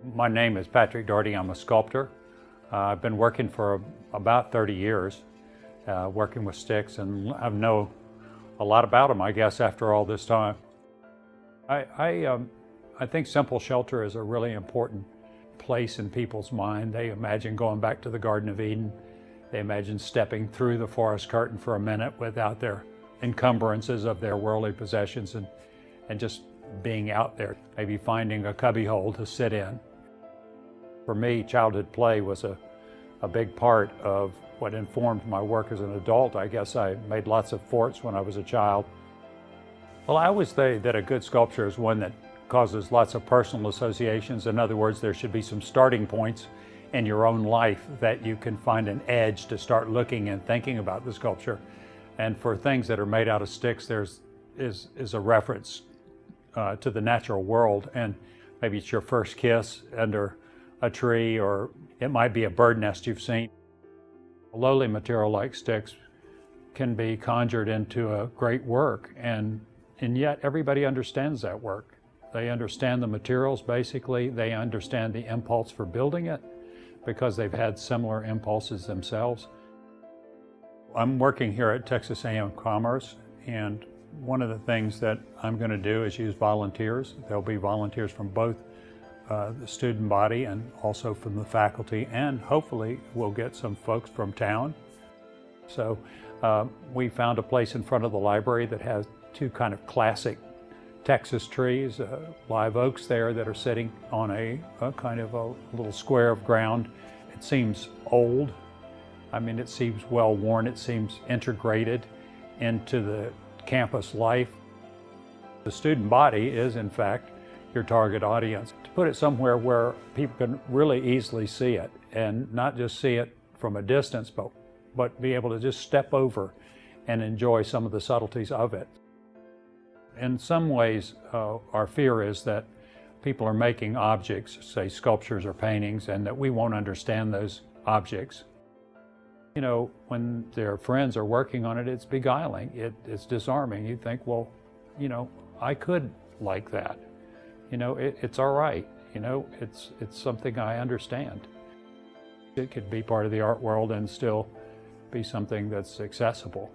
My name is Patrick Doherty. I'm a sculptor. I've been working for about 30 years, working with sticks, and I know a lot about them, I guess, after all this time. I think simple shelter is a really important place in people's mind. They imagine going back to the Garden of Eden. They imagine stepping through the forest curtain for a minute without their encumbrances of their worldly possessions and just being out there, maybe finding a cubby hole to sit in. For me, childhood play was a big part of what informed my work as an adult. I guess I made lots of forts when I was a child. Well, I always say that a good sculpture is one that causes lots of personal associations. In other words, there should be some starting points in your own life that you can find an edge to start looking and thinking about the sculpture. And for things that are made out of sticks, there's a reference to the natural world, and maybe it's your first kiss under a tree, or it might be a bird nest you've seen. A lowly material like sticks can be conjured into a great work, and yet everybody understands that work. They understand the materials, basically. They understand the impulse for building it because they've had similar impulses themselves. I'm working here at Texas A&M Commerce, and one of the things that I'm going to do is use volunteers. There'll be volunteers from both the student body and also from the faculty, and hopefully we'll get some folks from town. So we found a place in front of the library that has two kind of classic Texas trees, live oaks there that are sitting on a kind of a little square of ground. It seems old. I mean, it seems well worn. It seems integrated into the campus life. The student body is, in fact, your target audience. To put it somewhere where people can really easily see it, and not just see it from a distance, but be able to just step over and enjoy some of the subtleties of it. In some ways, our fear is that people are making objects, say sculptures or paintings, and that we won't understand those objects. You know, when their friends are working on it, it's beguiling, it's disarming. You think, well, you know, I could like that. You know, it's all right. You know, it's something I understand. It could be part of the art world and still be something that's accessible.